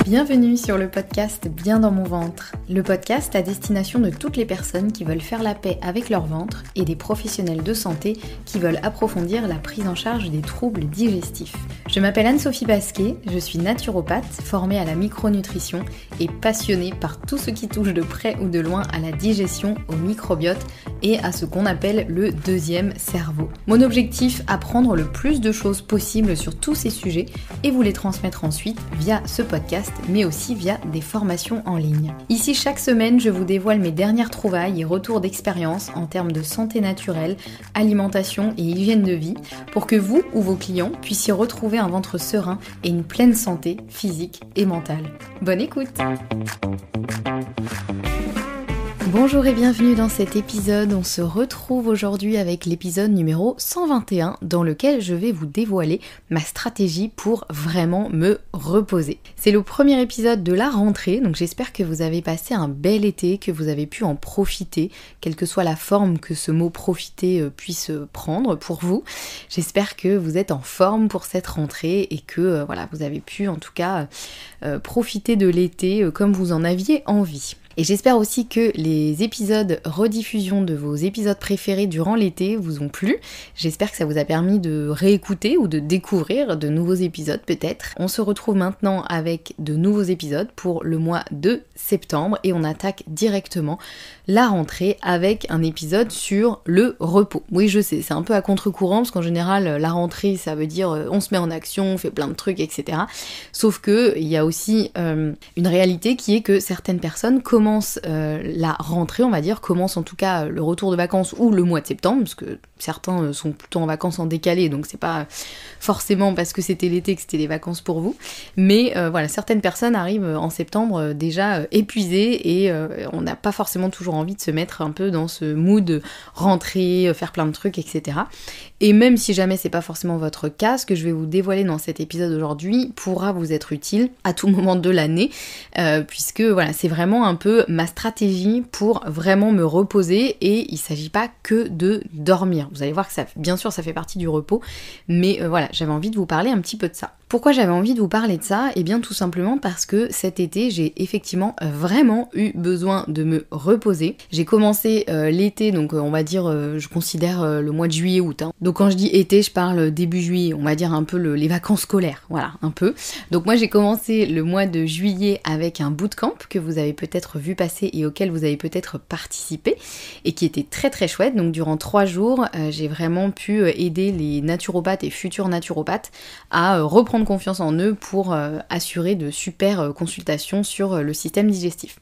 Bienvenue sur le podcast Bien dans mon ventre, le podcast à destination de toutes les personnes qui veulent faire la paix avec leur ventre et des professionnels de santé qui veulent approfondir la prise en charge des troubles digestifs. Je m'appelle Anne-Sophie Basquet, je suis naturopathe, formée à la micronutrition et passionnée par tout ce qui touche de près ou de loin à la digestion, au microbiote et à ce qu'on appelle le deuxième cerveau. Mon objectif, apprendre le plus de choses possibles sur tous ces sujets et vous les transmettre ensuite via ce podcast, mais aussi via des formations en ligne. Ici, chaque semaine, je vous dévoile mes dernières trouvailles et retours d'expérience en termes de santé naturelle, alimentation et hygiène de vie, pour que vous ou vos clients puissiez retrouver un ventre serein et une pleine santé physique et mentale. Bonne écoute! Bonjour et bienvenue dans cet épisode. On se retrouve aujourd'hui avec l'épisode numéro 121 dans lequel je vais vous dévoiler ma stratégie pour vraiment me reposer. C'est le premier épisode de la rentrée, donc j'espère que vous avez passé un bel été, que vous avez pu en profiter, quelle que soit la forme que ce mot profiter puisse prendre pour vous. J'espère que vous êtes en forme pour cette rentrée et que vous avez pu en tout cas profiter de l'été comme vous en aviez envie. Et j'espère aussi que les épisodes rediffusion de vos épisodes préférés durant l'été vous ont plu. J'espère que ça vous a permis de réécouter ou de découvrir de nouveaux épisodes peut-être. On se retrouve maintenant avec de nouveaux épisodes pour le mois de septembre et on attaque directement la rentrée avec un épisode sur le repos. Oui, je sais, c'est un peu à contre-courant parce qu'en général la rentrée ça veut dire on se met en action, on fait plein de trucs, etc. Sauf que il y a aussi une réalité qui est que certaines personnes commencent la rentrée, on va dire, commence en tout cas le retour de vacances ou le mois de septembre, parce que certains sont plutôt en vacances en décalé, donc c'est pas forcément parce que c'était l'été que c'était les vacances pour vous, mais certaines personnes arrivent en septembre déjà épuisées et on n'a pas forcément toujours envie de se mettre un peu dans ce mood rentrée, faire plein de trucs, etc. Et même si jamais c'est pas forcément votre cas, ce que je vais vous dévoiler dans cet épisode aujourd'hui pourra vous être utile à tout moment de l'année, puisque c'est vraiment un peu ma stratégie pour vraiment me reposer et il s'agit pas que de dormir. Vous allez voir que ça, bien sûr, ça fait partie du repos, mais j'avais envie de vous parler un petit peu de ça. Pourquoi j'avais envie de vous parler de ça ? Eh bien tout simplement parce que cet été j'ai effectivement vraiment eu besoin de me reposer. J'ai commencé l'été, donc on va dire je considère le mois de juillet-août. Donc quand je dis été, je parle début juillet, on va dire un peu les vacances scolaires, voilà, un peu. Donc moi j'ai commencé le mois de juillet avec un bootcamp que vous avez peut-être vu passer et auquel vous avez peut-être participé et qui était très très chouette. Donc durant 3 jours, j'ai vraiment pu aider les naturopathes et futurs naturopathes à reprendre confiance en eux pour assurer de super consultations sur le système digestif.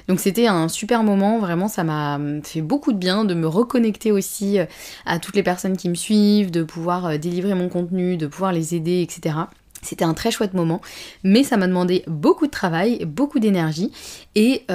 Donc c'était un super moment, vraiment ça m'a fait beaucoup de bien de me reconnecter aussi à toutes les personnes qui me suivent, de pouvoir délivrer mon contenu, de pouvoir les aider, etc. C'était un très chouette moment, mais ça m'a demandé beaucoup de travail, beaucoup d'énergie, et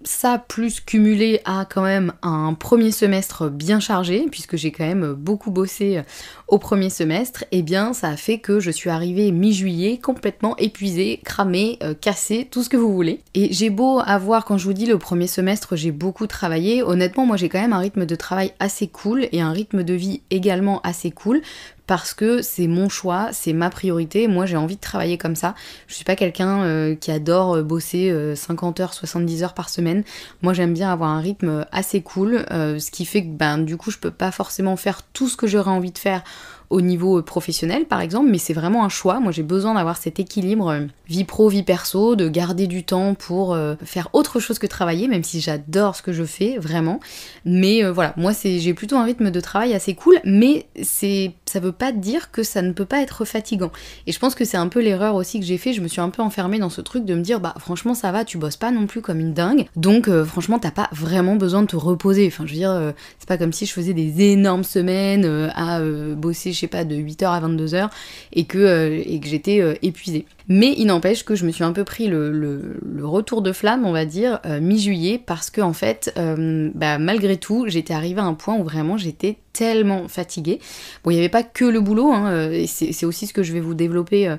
ça plus cumulé à quand même un premier semestre bien chargé, puisque j'ai quand même beaucoup bossé au premier semestre, et bien ça a fait que je suis arrivée mi-juillet complètement épuisée, cramée, cassée, tout ce que vous voulez. Et j'ai beau avoir, quand je vous dis le premier semestre, j'ai beaucoup travaillé, honnêtement moi j'ai quand même un rythme de travail assez cool, et un rythme de vie également assez cool, parce que c'est mon choix, c'est ma priorité, moi j'ai envie de travailler comme ça. Je suis pas quelqu'un qui adore bosser 50 heures, 70 heures par semaine. Moi j'aime bien avoir un rythme assez cool, ce qui fait que du coup je peux pas forcément faire tout ce que j'aurais envie de faire au niveau professionnel par exemple, mais c'est vraiment un choix. Moi j'ai besoin d'avoir cet équilibre vie pro, vie perso, de garder du temps pour faire autre chose que travailler, même si j'adore ce que je fais, vraiment. Mais moi j'ai plutôt un rythme de travail assez cool, mais ça veut pas dire que ça ne peut pas être fatigant. Et je pense que c'est un peu l'erreur aussi que j'ai fait, je me suis un peu enfermée dans ce truc de me dire franchement ça va, tu bosses pas non plus comme une dingue, donc franchement t'as pas vraiment besoin de te reposer. Enfin je veux dire, c'est pas comme si je faisais des énormes semaines à bosser, sais pas, de 8h à 22h et que j'étais épuisée. Mais il n'empêche que je me suis un peu pris le retour de flamme, on va dire, mi-juillet, parce que en fait, malgré tout, j'étais arrivée à un point où vraiment j'étais tellement fatiguée. Bon, il n'y avait pas que le boulot, hein, et c'est aussi ce que je vais vous développer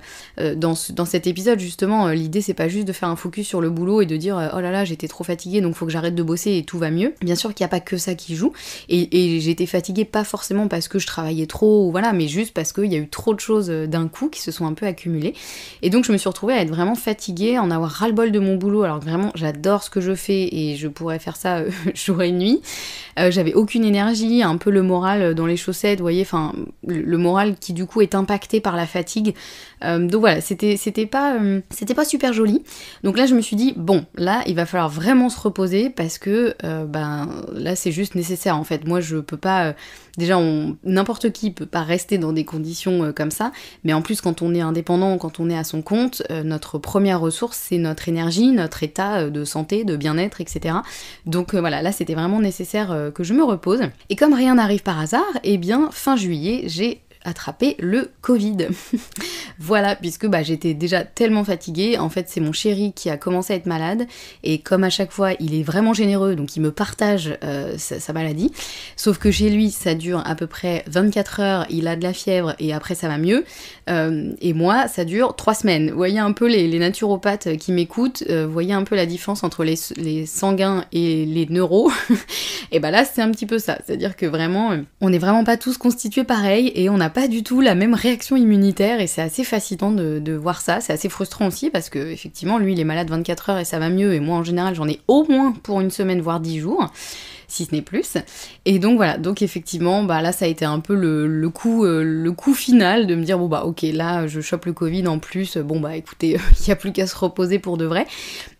dans cet épisode, justement. L'idée, c'est pas juste de faire un focus sur le boulot et de dire oh là là, j'étais trop fatiguée, donc faut que j'arrête de bosser et tout va mieux. Bien sûr qu'il n'y a pas que ça qui joue, et j'étais fatiguée pas forcément parce que je travaillais trop, ou voilà, mais juste parce qu'il y a eu trop de choses d'un coup qui se sont un peu accumulées. Et donc je me suis retrouvée à être vraiment fatiguée, en avoir ras-le-bol de mon boulot, alors que vraiment j'adore ce que je fais et je pourrais faire ça jour et nuit. J'avais aucune énergie, un peu le moral dans les chaussettes, vous voyez, enfin le moral qui du coup est impacté par la fatigue. Donc voilà, c'était pas super joli. Donc là je me suis dit bon, là il va falloir vraiment se reposer parce que là c'est juste nécessaire en fait. Moi je peux pas déjà n'importe qui peut pas rester dans des conditions comme ça, mais en plus quand on est indépendant, quand on est à son compte, notre première ressource c'est notre énergie, notre état de santé, de bien-être, etc. Donc voilà, là c'était vraiment nécessaire que je me repose. Et comme rien n'arrive par hasard, eh bien fin juillet j'ai attrapé le Covid. Voilà, puisque j'étais déjà tellement fatiguée. En fait, c'est mon chéri qui a commencé à être malade, et comme à chaque fois, il est vraiment généreux, donc il me partage sa maladie. Sauf que chez lui, ça dure à peu près 24 heures, il a de la fièvre, et après ça va mieux. Et moi, ça dure 3 semaines. Vous voyez un peu les naturopathes qui m'écoutent, vous voyez un peu la différence entre les sanguins et les neuros. Et là, c'est un petit peu ça. C'est-à-dire que vraiment, on n'est vraiment pas tous constitués pareil, et on n'a pas du tout la même réaction immunitaire, et c'est assez fascinant de voir ça. C'est assez frustrant aussi parce que effectivement lui il est malade 24 heures et ça va mieux, et moi en général j'en ai au moins pour une semaine voire 10 jours, si ce n'est plus. Et donc voilà, donc effectivement là ça a été un peu le coup final de me dire ok, là je chope le Covid en plus, écoutez, il n'y a plus qu'à se reposer pour de vrai.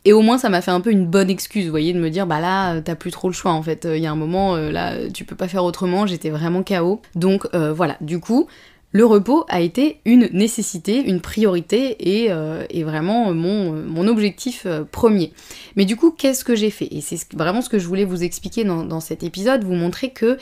Et au moins ça m'a fait un peu une bonne excuse, vous voyez, de me dire là t'as plus trop le choix en fait, il y a un moment là tu peux pas faire autrement, j'étais vraiment KO. Donc voilà, du coup le repos a été une nécessité, une priorité, et vraiment mon objectif premier. Mais du coup, qu'est-ce que j'ai fait? Et c'est vraiment ce que je voulais vous expliquer dans cet épisode, vous montrer que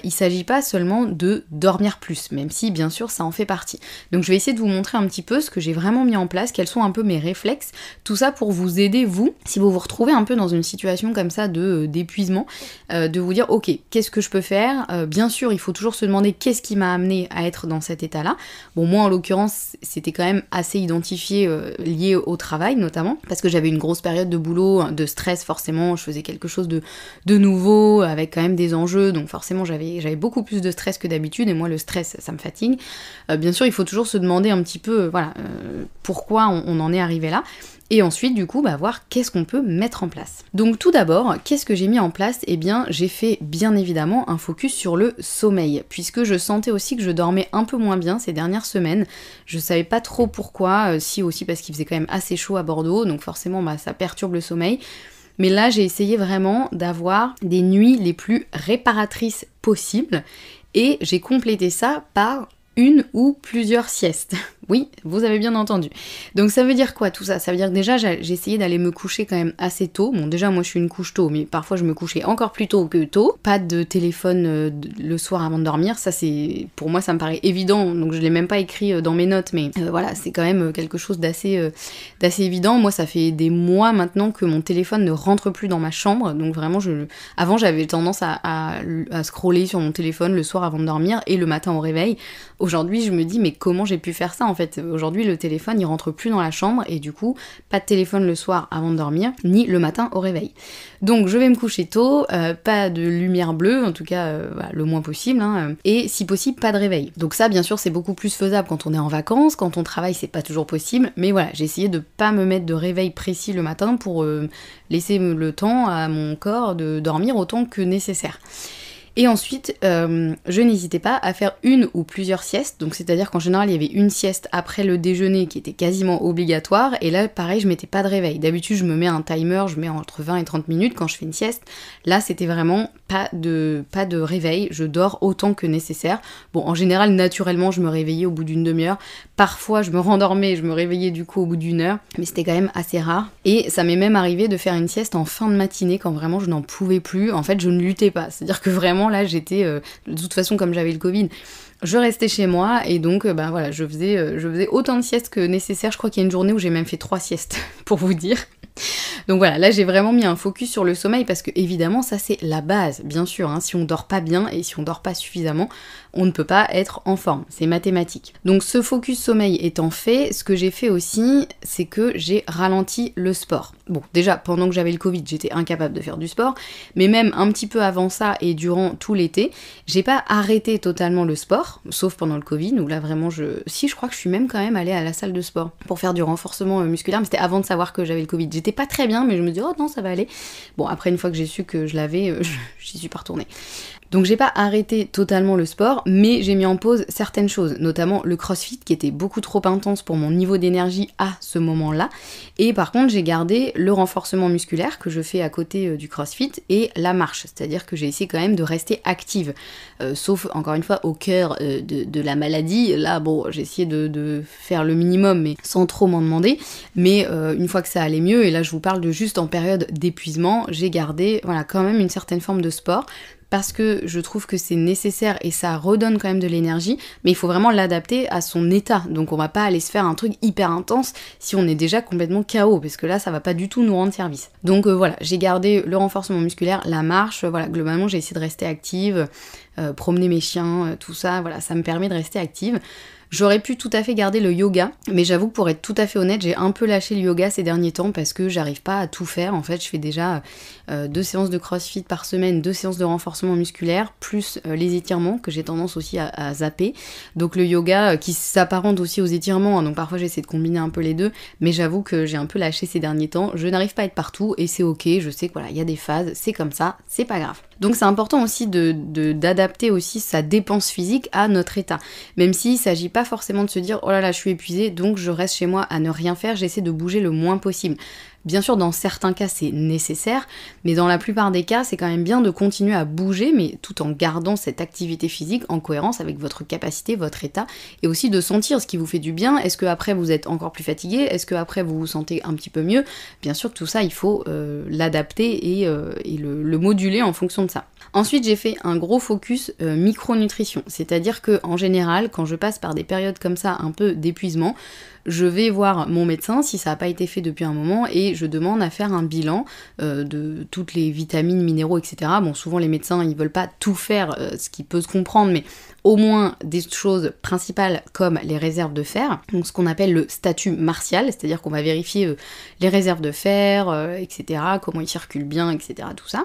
il s'agit pas seulement de dormir plus, même si bien sûr ça en fait partie. Donc je vais essayer de vous montrer un petit peu ce que j'ai vraiment mis en place, quels sont un peu mes réflexes, tout ça pour vous aider, vous, si vous vous retrouvez un peu dans une situation comme ça d'épuisement, de vous dire ok, qu'est-ce que je peux faire? Bien sûr, il faut toujours se demander qu'est-ce qui m'a amené à être dans cet état-là. Bon, moi en l'occurrence, c'était quand même assez identifié, lié au travail notamment, parce que j'avais une grosse période de boulot, de stress forcément, je faisais quelque chose de nouveau, avec quand même des enjeux, donc forcément j'avais beaucoup plus de stress que d'habitude, et moi le stress ça me fatigue. Bien sûr, il faut toujours se demander un petit peu, pourquoi on en est arrivé là. Et ensuite, du coup, voir qu'est-ce qu'on peut mettre en place. Donc tout d'abord, qu'est-ce que j'ai mis en place? Eh bien, j'ai fait bien évidemment un focus sur le sommeil, puisque je sentais aussi que je dormais un peu moins bien ces dernières semaines. Je savais pas trop pourquoi, si aussi parce qu'il faisait quand même assez chaud à Bordeaux, donc forcément ça perturbe le sommeil. Mais là, j'ai essayé vraiment d'avoir des nuits les plus réparatrices possibles, et j'ai complété ça par une ou plusieurs siestes. Oui, vous avez bien entendu. Donc ça veut dire quoi tout ça? Ça veut dire que déjà j'ai essayé d'aller me coucher quand même assez tôt. Bon, déjà moi je suis une couche tôt, mais parfois je me couchais encore plus tôt que tôt. Pas de téléphone le soir avant de dormir, ça c'est, pour moi ça me paraît évident, donc je l'ai même pas écrit dans mes notes, mais voilà, c'est quand même quelque chose d'assez évident. Moi ça fait des mois maintenant que mon téléphone ne rentre plus dans ma chambre, donc vraiment avant j'avais tendance à scroller sur mon téléphone le soir avant de dormir et le matin au réveil. Aujourd'hui je me dis mais comment j'ai pu faire ça en fait? Aujourd'hui le téléphone il rentre plus dans la chambre, et du coup pas de téléphone le soir avant de dormir ni le matin au réveil. Donc je vais me coucher tôt, pas de lumière bleue, en tout cas le moins possible, et si possible pas de réveil. Donc ça bien sûr c'est beaucoup plus faisable quand on est en vacances, quand on travaille c'est pas toujours possible, mais voilà, j'ai essayé de pas me mettre de réveil précis le matin pour laisser le temps à mon corps de dormir autant que nécessaire. Et ensuite, je n'hésitais pas à faire une ou plusieurs siestes, donc c'est-à-dire qu'en général il y avait une sieste après le déjeuner qui était quasiment obligatoire, et là pareil je mettais pas de réveil. D'habitude je me mets un timer, je mets entre 20 et 30 minutes quand je fais une sieste. Là c'était vraiment pas de réveil, je dors autant que nécessaire. Bon, en général naturellement je me réveillais au bout d'une demi-heure, parfois je me rendormais et je me réveillais du coup au bout d'une heure, mais c'était quand même assez rare. Et ça m'est même arrivé de faire une sieste en fin de matinée quand vraiment je n'en pouvais plus. En fait je ne luttais pas, c'est-à-dire que vraiment là j'étais, de toute façon comme j'avais le Covid, je restais chez moi et donc voilà, je faisais autant de siestes que nécessaire. Je crois qu'il y a une journée où j'ai même fait 3 siestes, pour vous dire. Donc voilà, là j'ai vraiment mis un focus sur le sommeil parce que évidemment ça c'est la base, bien sûr, hein. Si on dort pas bien et si on dort pas suffisamment, on ne peut pas être en forme, c'est mathématique. Donc ce focus sommeil étant fait, ce que j'ai fait aussi, c'est que j'ai ralenti le sport. Bon, déjà pendant que j'avais le Covid, j'étais incapable de faire du sport, mais même un petit peu avant ça et durant tout l'été, j'ai pas arrêté totalement le sport, sauf pendant le Covid, où là vraiment je crois que je suis même quand même allée à la salle de sport pour faire du renforcement musculaire, mais c'était avant de savoir que j'avais le Covid. J'étais pas très bien, mais je me dis oh non ça va aller. Bon après une fois que j'ai su que je l'avais, j'y suis pas retournée. Donc j'ai pas arrêté totalement le sport, mais j'ai mis en pause certaines choses, notamment le crossfit qui était beaucoup trop intense pour mon niveau d'énergie à ce moment-là. Et par contre j'ai gardé le renforcement musculaire que je fais à côté du crossfit et la marche, c'est-à-dire que j'ai essayé quand même de rester active. Sauf encore une fois au cœur de la maladie, là bon j'ai essayé de faire le minimum mais sans trop m'en demander. Mais une fois que ça allait mieux, et là je vous parle de juste en période d'épuisement, j'ai gardé voilà quand même une certaine forme de sport. Parce que je trouve que c'est nécessaire et ça redonne quand même de l'énergie, mais il faut vraiment l'adapter à son état. Donc on va pas aller se faire un truc hyper intense si on est déjà complètement KO, parce que là ça va pas du tout nous rendre service. Donc voilà, j'ai gardé le renforcement musculaire, la marche, voilà, globalement j'ai essayé de rester active, promener mes chiens, tout ça, voilà, ça me permet de rester active. J'aurais pu tout à fait garder le yoga, mais j'avoue que pour être tout à fait honnête, j'ai un peu lâché le yoga ces derniers temps parce que j'arrive pas à tout faire. En fait, je fais déjà 2 séances de crossfit par semaine, 2 séances de renforcement musculaire, plus les étirements que j'ai tendance aussi à zapper. Donc le yoga qui s'apparente aussi aux étirements, hein, donc parfois j'essaie de combiner un peu les deux, mais j'avoue que j'ai un peu lâché ces derniers temps. Je n'arrive pas à être partout et c'est ok, je sais que voilà, il y a des phases, c'est comme ça, c'est pas grave. Donc c'est important aussi d'adapter aussi sa dépense physique à notre état. Même s'il s'agit pas forcément de se dire oh là là je suis épuisée donc je reste chez moi à ne rien faire, j'essaie de bouger le moins possible. Bien sûr, dans certains cas, c'est nécessaire, mais dans la plupart des cas, c'est quand même bien de continuer à bouger, mais tout en gardant cette activité physique en cohérence avec votre capacité, votre état, et aussi de sentir ce qui vous fait du bien. Est-ce que après vous êtes encore plus fatigué? Est-ce que après vous vous sentez un petit peu mieux? Bien sûr que tout ça, il faut l'adapter et le moduler en fonction de ça. Ensuite, j'ai fait un gros focus micronutrition, c'est-à-dire que en général, quand je passe par des périodes comme ça, un peu d'épuisement, je vais voir mon médecin si ça n'a pas été fait depuis un moment et je demande à faire un bilan de toutes les vitamines, minéraux, etc. Bon, souvent les médecins ils veulent pas tout faire, ce qui peut se comprendre, mais au moins des choses principales comme les réserves de fer, donc ce qu'on appelle le statut martial, c'est-à-dire qu'on va vérifier les réserves de fer, etc., comment ils circulent bien, etc., tout ça.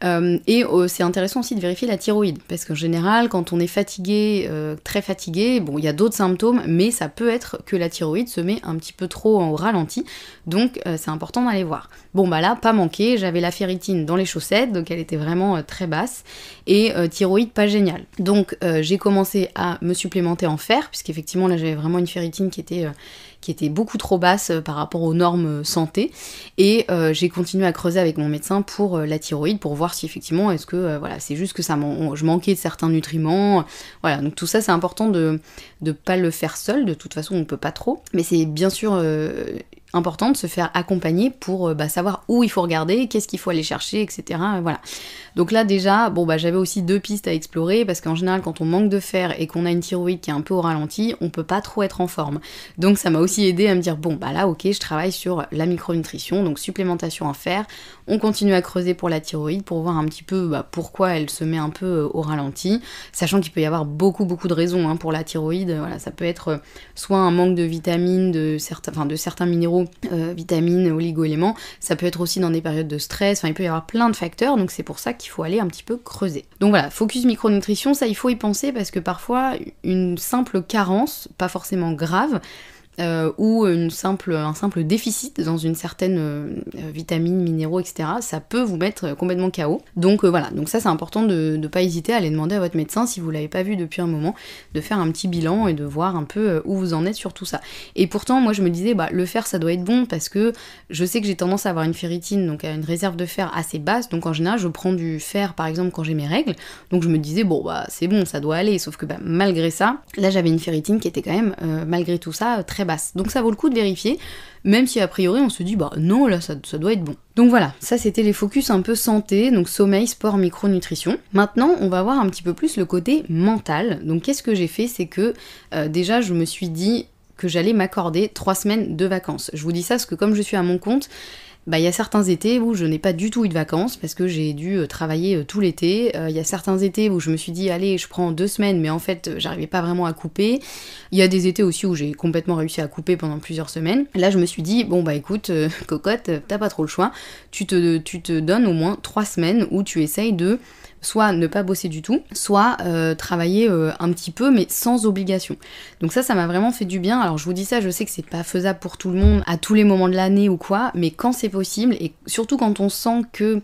C'est intéressant aussi de vérifier la thyroïde, parce qu'en général, quand on est fatigué, très fatigué, bon, il y a d'autres symptômes, mais ça peut être que la thyroïde se met un petit peu trop au ralenti, donc c'est important d'aller voir. Bon bah là, pas manqué, j'avais la ferritine dans les chaussettes, donc elle était vraiment très basse, et thyroïde pas géniale. Donc j'ai commencé à me supplémenter en fer, puisqu'effectivement là j'avais vraiment une ferritine qui était beaucoup trop basse par rapport aux normes santé, et j'ai continué à creuser avec mon médecin pour la thyroïde, pour voir si effectivement, est-ce que voilà, c'est juste que je manquais de certains nutriments, voilà, donc tout ça c'est important de pas le faire seul, de toute façon on peut pas trop, mais c'est bien sûr important de se faire accompagner pour savoir où il faut regarder, qu'est-ce qu'il faut aller chercher, etc. Voilà. Donc là déjà, bon j'avais aussi 2 pistes à explorer, parce qu'en général quand on manque de fer et qu'on a une thyroïde qui est un peu au ralenti, on peut pas trop être en forme. Donc ça m'a aussi aidé à me dire bon là ok, je travaille sur la micronutrition, donc supplémentation en fer, on continue à creuser pour la thyroïde pour voir un petit peu pourquoi elle se met un peu au ralenti, sachant qu'il peut y avoir beaucoup de raisons pour la thyroïde. Voilà, ça peut être soit un manque de vitamines, de certains minéraux, vitamines, oligo-éléments, ça peut être aussi dans des périodes de stress, il peut y avoir plein de facteurs, donc c'est pour ça qu'il faut aller un petit peu creuser. Donc voilà, focus micronutrition, ça il faut y penser, parce que parfois une simple carence, pas forcément grave, ou un simple déficit dans une certaine vitamine, minéraux, etc., ça peut vous mettre complètement KO. Donc voilà, donc ça c'est important de pas hésiter à aller demander à votre médecin, si vous l'avez pas vu depuis un moment, de faire un petit bilan et de voir un peu où vous en êtes sur tout ça. Et pourtant, moi je me disais, le fer ça doit être bon, parce que je sais que j'ai tendance à avoir une ferritine, donc à une réserve de fer assez basse, donc en général je prends du fer par exemple quand j'ai mes règles, donc je me disais c'est bon, ça doit aller, sauf que malgré ça, là j'avais une ferritine qui était quand même, malgré tout ça, très basse. basse. Donc ça vaut le coup de vérifier, même si a priori on se dit bah non, là ça doit être bon. Donc voilà, ça c'était les focus un peu santé, donc sommeil, sport, micronutrition. Maintenant on va voir un petit peu plus le côté mental. Donc qu'est-ce que j'ai fait, c'est que déjà je me suis dit que j'allais m'accorder 3 semaines de vacances. Je vous dis ça parce que comme je suis à mon compte, il y a certains étés où je n'ai pas du tout eu de vacances parce que j'ai dû travailler tout l'été. Il y a certains étés où je me suis dit allez, je prends 2 semaines, mais en fait j'arrivais pas vraiment à couper. Il y a des étés aussi où j'ai complètement réussi à couper pendant plusieurs semaines. Là je me suis dit bon écoute cocotte, t'as pas trop le choix, tu te donnes au moins 3 semaines où tu essayes de soit ne pas bosser du tout, soit travailler un petit peu mais sans obligation. Donc ça m'a vraiment fait du bien. Alors je vous dis ça, je sais que c'est pas faisable pour tout le monde à tous les moments de l'année ou quoi, mais quand c'est possible, et surtout quand on sent que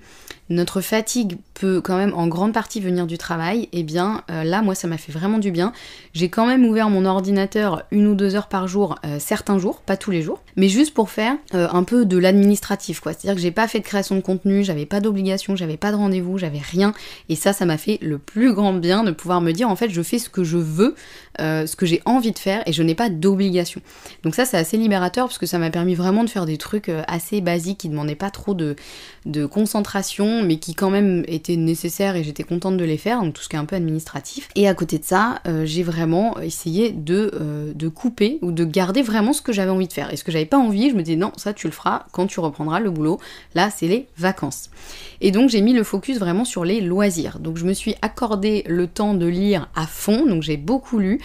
notre fatigue peut quand même en grande partie venir du travail, et bien là moi ça m'a fait vraiment du bien. J'ai quand même ouvert mon ordinateur 1 ou 2 heures par jour, certains jours, pas tous les jours, mais juste pour faire un peu de l'administratif quoi. C'est-à-dire que j'ai pas fait de création de contenu, j'avais pas d'obligation, j'avais pas de rendez-vous, j'avais rien, et ça m'a fait le plus grand bien de pouvoir me dire en fait je fais ce que je veux, ce que j'ai envie de faire, et je n'ai pas d'obligation. Donc ça c'est assez libérateur parce que ça m'a permis vraiment de faire des trucs assez basiques qui demandaient pas trop de concentration, mais qui quand même étaient nécessaires et j'étais contente de les faire, donc tout ce qui est un peu administratif. Et à côté de ça, j'ai vraiment essayé de couper ou de garder vraiment ce que j'avais envie de faire. Et ce que j'avais pas envie, je me disais non, ça tu le feras quand tu reprendras le boulot. Là, c'est les vacances. Et donc j'ai mis le focus vraiment sur les loisirs. Donc je me suis accordé le temps de lire à fond, donc j'ai beaucoup lu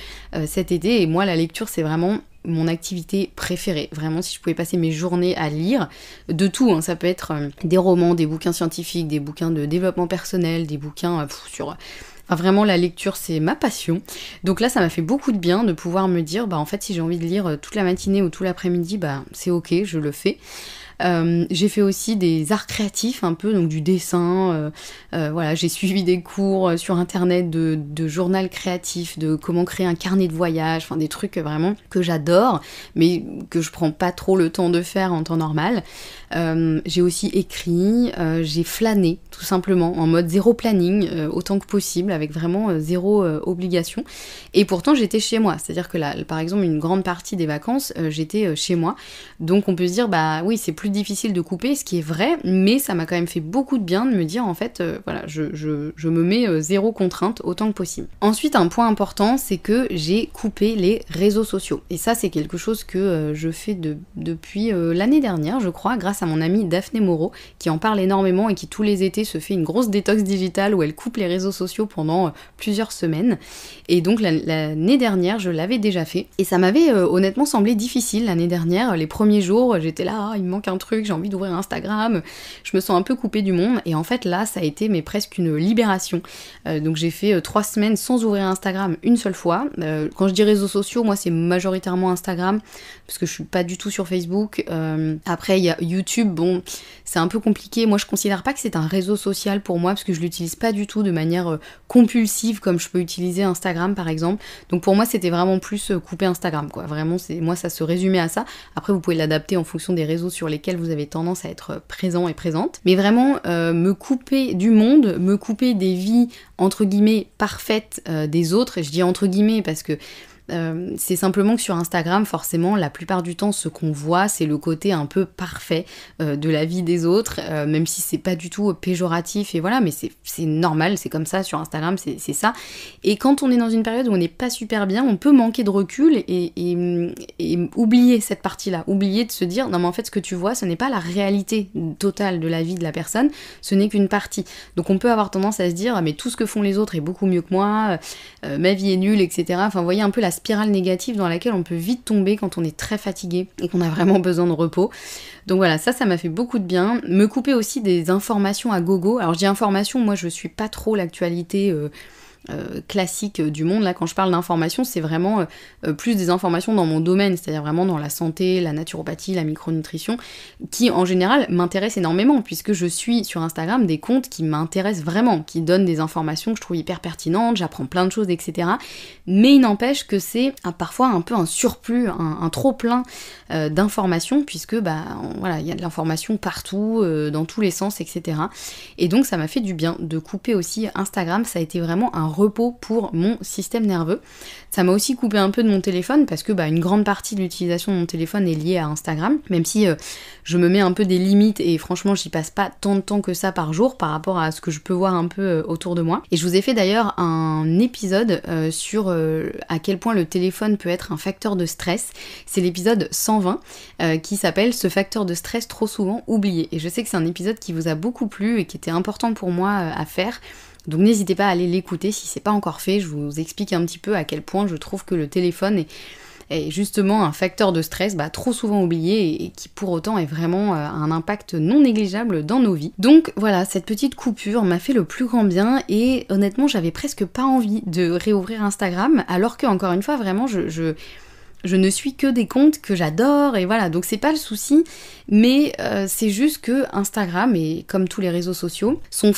cet été, et moi la lecture c'est vraiment mon activité préférée. Vraiment, si je pouvais passer mes journées à lire, de tout, hein, ça peut être des romans, des bouquins scientifiques, des bouquins de développement personnel, des bouquins sur... Enfin vraiment la lecture c'est ma passion. Donc là ça m'a fait beaucoup de bien de pouvoir me dire en fait si j'ai envie de lire toute la matinée ou tout l'après-midi, c'est ok, je le fais. J'ai fait aussi des arts créatifs un peu, donc du dessin, voilà, j'ai suivi des cours sur internet de journal créatif, de comment créer un carnet de voyage, enfin des trucs vraiment que j'adore, mais que je prends pas trop le temps de faire en temps normal. J'ai aussi écrit, j'ai flâné tout simplement en mode zéro planning, autant que possible, avec vraiment zéro obligation, et pourtant j'étais chez moi, c'est-à-dire que là, par exemple une grande partie des vacances j'étais chez moi, donc on peut se dire oui c'est plus difficile de couper, ce qui est vrai, mais ça m'a quand même fait beaucoup de bien de me dire en fait voilà, je me mets zéro contrainte autant que possible. Ensuite un point important, c'est que j'ai coupé les réseaux sociaux, et ça c'est quelque chose que je fais depuis l'année dernière je crois, grâce à mon amie Daphné Moreau qui en parle énormément et qui tous les étés se fait une grosse détox digitale où elle coupe les réseaux sociaux pendant plusieurs semaines, et donc l'année dernière je l'avais déjà fait, et ça m'avait honnêtement semblé difficile l'année dernière. Les premiers jours j'étais là, il me manque un truc, j'ai envie d'ouvrir Instagram, je me sens un peu coupée du monde, et en fait là ça a été presque une libération. Donc j'ai fait 3 semaines sans ouvrir Instagram une seule fois. Quand je dis réseaux sociaux, moi c'est majoritairement Instagram parce que je suis pas du tout sur Facebook. Après il y a YouTube, bon c'est un peu compliqué, moi je considère pas que c'est un réseau social pour moi parce que je l'utilise pas du tout de manière compulsive comme je peux utiliser Instagram par exemple. Donc pour moi c'était vraiment plus couper Instagram quoi, vraiment moi ça se résumait à ça. Après vous pouvez l'adapter en fonction des réseaux sur lesquels vous avez tendance à être présent et présente, mais vraiment me couper du monde, me couper des vies entre guillemets parfaites des autres, et je dis entre guillemets parce que c'est simplement que sur Instagram, forcément, la plupart du temps, ce qu'on voit, c'est le côté un peu parfait de la vie des autres, même si c'est pas du tout péjoratif, et voilà, mais c'est normal, c'est comme ça, sur Instagram, c'est ça. Et quand on est dans une période où on n'est pas super bien, on peut manquer de recul et oublier cette partie-là, oublier de se dire, non mais en fait, ce que tu vois, ce n'est pas la réalité totale de la vie de la personne, ce n'est qu'une partie. Donc on peut avoir tendance à se dire, mais tout ce que font les autres est beaucoup mieux que moi, ma vie est nulle, etc. Enfin, vous voyez un peu la spirale négative dans laquelle on peut vite tomber quand on est très fatigué et qu'on a vraiment besoin de repos. Donc voilà, ça m'a fait beaucoup de bien. Me couper aussi des informations à gogo. Alors je dis informations, moi je suis pas trop l'actualité classique du monde. Là quand je parle d'informations, c'est vraiment plus des informations dans mon domaine, c'est-à-dire vraiment dans la santé, la naturopathie, la micronutrition, qui en général m'intéressent énormément, puisque je suis sur Instagram des comptes qui m'intéressent vraiment, qui donnent des informations que je trouve hyper pertinentes, j'apprends plein de choses, etc. Mais il n'empêche que c'est parfois un peu un surplus, un trop plein d'informations, puisque voilà, il y a de l'information partout, dans tous les sens, etc. Et donc ça m'a fait du bien de couper aussi Instagram. Ça a été vraiment un repos pour mon système nerveux. Ça m'a aussi coupé un peu de mon téléphone parce que une grande partie de l'utilisation de mon téléphone est liée à Instagram, même si je me mets un peu des limites et franchement j'y passe pas tant de temps que ça par jour par rapport à ce que je peux voir un peu autour de moi. Et je vous ai fait d'ailleurs un épisode sur à quel point le téléphone peut être un facteur de stress. C'est l'épisode 120 qui s'appelle "Ce facteur de stress trop souvent oublié". Et je sais que c'est un épisode qui vous a beaucoup plu et qui était important pour moi à faire. Donc n'hésitez pas à aller l'écouter si c'est pas encore fait, je vous explique un petit peu à quel point je trouve que le téléphone est justement un facteur de stress trop souvent oublié et qui pour autant est vraiment un impact non négligeable dans nos vies. Donc voilà, cette petite coupure m'a fait le plus grand bien et honnêtement j'avais presque pas envie de réouvrir Instagram alors que encore une fois vraiment je ne suis que des comptes que j'adore et voilà, donc c'est pas le souci, mais c'est juste que Instagram, et comme tous les réseaux sociaux, sont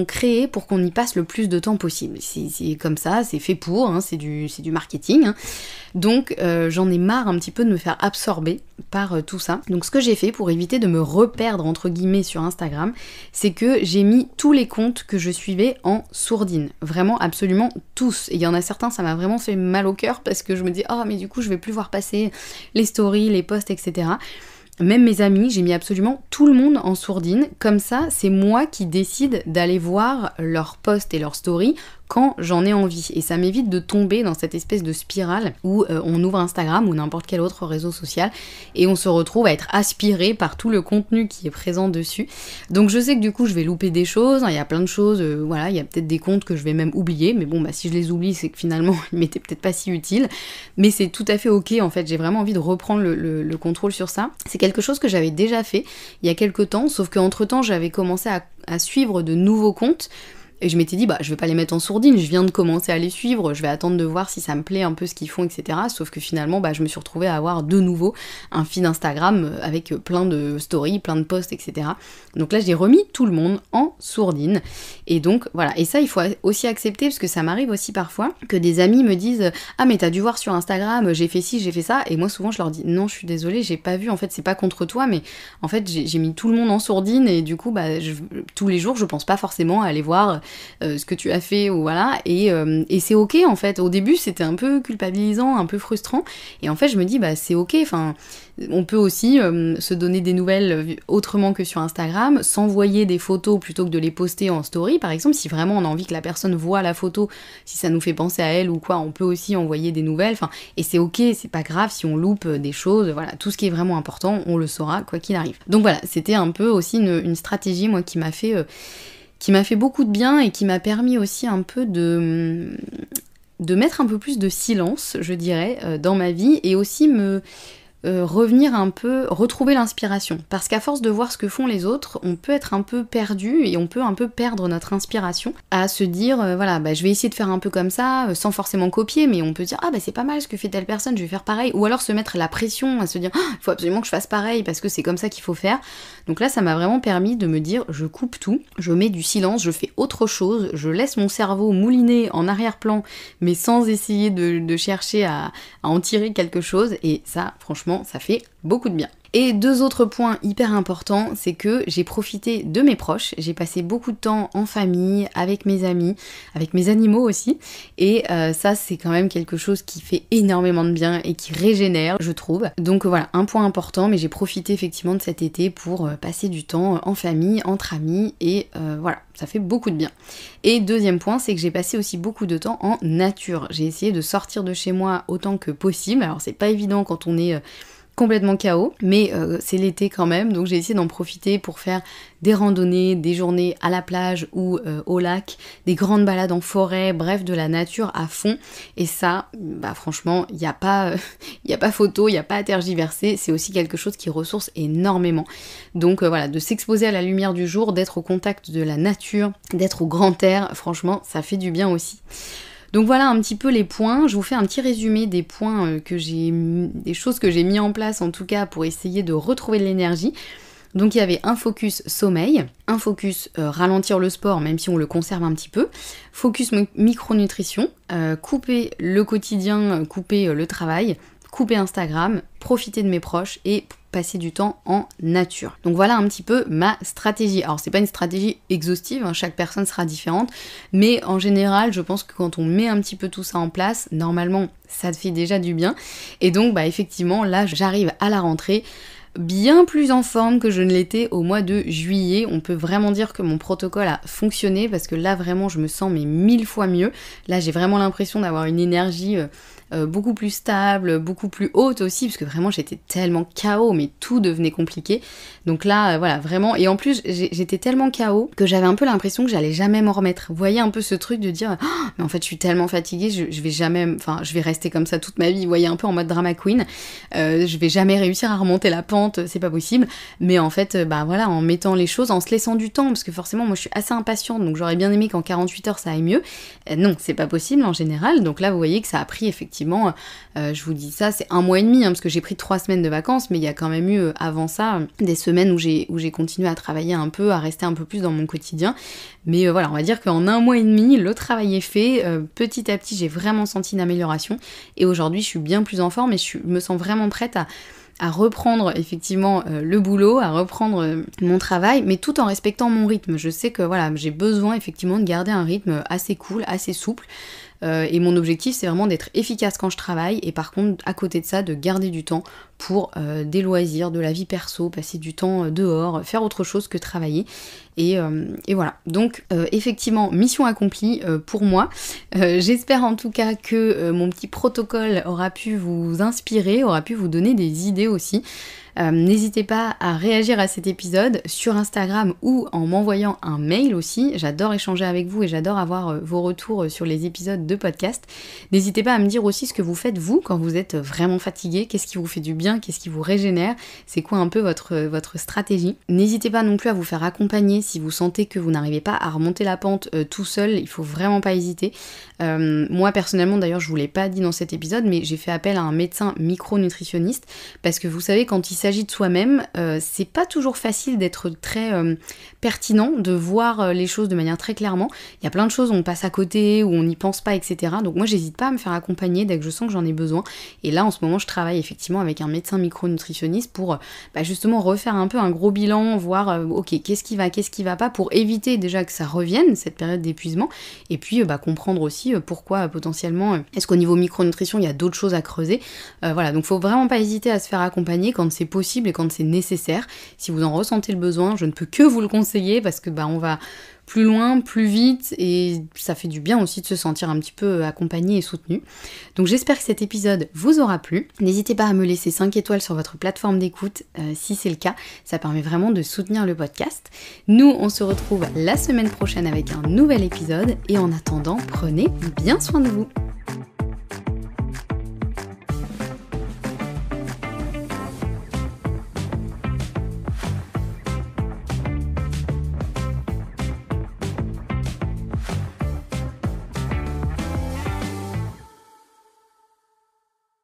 créés pour qu'on y passe le plus de temps possible. C'est comme ça, c'est fait pour, c'est du marketing. Donc j'en ai marre un petit peu de me faire absorber par tout ça. Donc ce que j'ai fait pour éviter de me reperdre entre guillemets sur Instagram, c'est que j'ai mis tous les comptes que je suivais en sourdine. Vraiment absolument tous. Et il y en a certains, ça m'a vraiment fait mal au cœur parce que je me dis oh mais du coup je vais plus voir passer les stories, les posts, etc. Même mes amis, j'ai mis absolument tout le monde en sourdine. Comme ça, c'est moi qui décide d'aller voir leurs posts et leurs stories quand j'en ai envie. Et ça m'évite de tomber dans cette espèce de spirale où on ouvre Instagram ou n'importe quel autre réseau social et on se retrouve à être aspiré par tout le contenu qui est présent dessus. Donc je sais que du coup je vais louper des choses, il y a plein de choses, voilà, il y a peut-être des comptes que je vais même oublier, mais bon si je les oublie c'est que finalement ils m'étaient peut-être pas si utiles, mais c'est tout à fait ok en fait, j'ai vraiment envie de reprendre le contrôle sur ça. C'est quelque chose que j'avais déjà fait il y a quelques temps, sauf qu'entre temps j'avais commencé à suivre de nouveaux comptes. Et je m'étais dit, je vais pas les mettre en sourdine, je viens de commencer à les suivre, je vais attendre de voir si ça me plaît un peu ce qu'ils font, etc. Sauf que finalement, je me suis retrouvée à avoir de nouveau un feed Instagram avec plein de stories, plein de posts, etc. Donc là, j'ai remis tout le monde en sourdine. Et donc, voilà. Et ça, il faut aussi accepter, parce que ça m'arrive aussi parfois, que des amis me disent, ah mais t'as dû voir sur Instagram, j'ai fait ci, j'ai fait ça. Et moi, souvent, je leur dis, non, je suis désolée, j'ai pas vu, en fait, c'est pas contre toi, mais en fait, j'ai mis tout le monde en sourdine, et du coup, tous les jours, je pense pas forcément à aller voir ce que tu as fait ou voilà et c'est ok en fait. Au début c'était un peu culpabilisant, un peu frustrant et en fait je me dis c'est ok, enfin on peut aussi se donner des nouvelles autrement que sur Instagram, s'envoyer des photos plutôt que de les poster en story par exemple, si vraiment on a envie que la personne voit la photo, si ça nous fait penser à elle ou quoi, on peut aussi envoyer des nouvelles, et c'est ok, c'est pas grave si on loupe des choses, voilà, tout ce qui est vraiment important on le saura quoi qu'il arrive. Donc voilà, c'était un peu aussi une stratégie moi qui m'a fait beaucoup de bien et qui m'a permis aussi un peu de mettre un peu plus de silence, je dirais, dans ma vie et aussi revenir un peu, retrouver l'inspiration. Parce qu'à force de voir ce que font les autres, on peut être un peu perdu et on peut un peu perdre notre inspiration à se dire, je vais essayer de faire un peu comme ça, sans forcément copier, mais on peut dire, c'est pas mal ce que fait telle personne, je vais faire pareil. Ou alors se mettre la pression, à se dire, il faut absolument que je fasse pareil parce que c'est comme ça qu'il faut faire. Donc là, ça m'a vraiment permis de me dire, je coupe tout, je mets du silence, je fais autre chose, je laisse mon cerveau mouliner en arrière-plan, mais sans essayer de chercher à en tirer quelque chose. Et ça, franchement, ça fait beaucoup de bien. Et deux autres points hyper importants, c'est que j'ai profité de mes proches, j'ai passé beaucoup de temps en famille, avec mes amis, avec mes animaux aussi, et ça c'est quand même quelque chose qui fait énormément de bien et qui régénère, je trouve. Donc voilà, un point important, mais j'ai profité effectivement de cet été pour passer du temps en famille, entre amis, et voilà, ça fait beaucoup de bien. Et deuxième point, c'est que j'ai passé aussi beaucoup de temps en nature. J'ai essayé de sortir de chez moi autant que possible, alors c'est pas évident quand on est complètement KO, mais c'est l'été quand même, donc j'ai essayé d'en profiter pour faire des randonnées, des journées à la plage ou au lac, des grandes balades en forêt, bref, de la nature à fond. Et ça, franchement, il n'y a pas photo, il n'y a pas à tergiverser, c'est aussi quelque chose qui ressource énormément. Donc voilà, de s'exposer à la lumière du jour, d'être au contact de la nature, d'être au grand air, franchement, ça fait du bien aussi. Donc voilà un petit peu les points, je vous fais un petit résumé des points des choses que j'ai mis en place en tout cas pour essayer de retrouver de l'énergie. Donc il y avait un focus sommeil, un focus ralentir le sport même si on le conserve un petit peu, focus micronutrition, couper le quotidien, couper le travail, couper Instagram, profiter de mes proches et passer du temps en nature. Donc voilà un petit peu ma stratégie. Alors c'est pas une stratégie exhaustive, hein, chaque personne sera différente, mais en général je pense que quand on met un petit peu tout ça en place, normalement ça te fait déjà du bien. Et donc effectivement là j'arrive à la rentrée bien plus en forme que je ne l'étais au mois de juillet. On peut vraiment dire que mon protocole a fonctionné parce que là vraiment je me sens 1000 fois mieux. Là j'ai vraiment l'impression d'avoir une énergie beaucoup plus stable, beaucoup plus haute aussi, parce que vraiment j'étais tellement KO, mais tout devenait compliqué. Donc là, voilà, vraiment, et en plus j'étais tellement KO que j'avais un peu l'impression que j'allais jamais m'en remettre. Vous voyez un peu ce truc de dire, oh, mais en fait je suis tellement fatiguée, je vais jamais, enfin je vais rester comme ça toute ma vie, vous voyez, un peu en mode drama queen, je vais jamais réussir à remonter la pente, c'est pas possible, mais en fait, voilà, en mettant les choses, en se laissant du temps, parce que forcément moi je suis assez impatiente, donc j'aurais bien aimé qu'en 48 heures ça aille mieux. Non, c'est pas possible en général, donc là vous voyez que ça a pris effectivement, je vous dis ça, c'est 1 mois et demi, hein, parce que j'ai pris 3 semaines de vacances, mais il y a quand même eu avant ça des semaines où j'ai continué à travailler un peu, à rester un peu plus dans mon quotidien. Mais voilà, on va dire qu'en 1 mois et demi, le travail est fait. Petit à petit, j'ai vraiment senti une amélioration. Et aujourd'hui, je suis bien plus en forme et je me sens vraiment prête à reprendre effectivement le boulot, à reprendre mon travail, mais tout en respectant mon rythme. Je sais que voilà, j'ai besoin effectivement de garder un rythme assez cool, assez souple. Et mon objectif c'est vraiment d'être efficace quand je travaille et par contre à côté de ça de garder du temps pour des loisirs, de la vie perso, passer du temps dehors, faire autre chose que travailler et voilà. Donc effectivement mission accomplie pour moi. J'espère en tout cas que mon petit protocole aura pu vous inspirer, aura pu vous donner des idées aussi. N'hésitez pas à réagir à cet épisode sur Instagram ou en m'envoyant un mail aussi. J'adore échanger avec vous et j'adore avoir vos retours sur les épisodes de podcast. N'hésitez pas à me dire aussi ce que vous faites vous quand vous êtes vraiment fatigué, qu'est-ce qui vous fait du bien, qu'est-ce qui vous régénère, c'est quoi un peu votre stratégie. N'hésitez pas non plus à vous faire accompagner si vous sentez que vous n'arrivez pas à remonter la pente tout seul, il faut vraiment pas hésiter. Moi personnellement d'ailleurs je vous l'ai pas dit dans cet épisode, mais j'ai fait appel à un médecin micronutritionniste parce que vous savez quand il s'agit de soi-même, c'est pas toujours facile d'être très pertinent, de voir les choses de manière très clairement. Il y a plein de choses où on passe à côté, où on n'y pense pas, etc. Donc moi j'hésite pas à me faire accompagner dès que je sens que j'en ai besoin. Et là en ce moment je travaille effectivement avec un médecin micronutritionniste pour justement refaire un peu un gros bilan, voir ok qu'est-ce qui va pas, pour éviter déjà que ça revienne, cette période d'épuisement, et puis comprendre aussi pourquoi potentiellement, est-ce qu'au niveau micronutrition il y a d'autres choses à creuser. Voilà, donc faut vraiment pas hésiter à se faire accompagner quand c'est possible et quand c'est nécessaire. Si vous en ressentez le besoin, je ne peux que vous le conseiller parce que on va plus loin, plus vite et ça fait du bien aussi de se sentir un petit peu accompagné et soutenu. Donc j'espère que cet épisode vous aura plu. N'hésitez pas à me laisser 5 étoiles sur votre plateforme d'écoute si c'est le cas. Ça permet vraiment de soutenir le podcast. Nous, on se retrouve la semaine prochaine avec un nouvel épisode et en attendant, prenez bien soin de vous.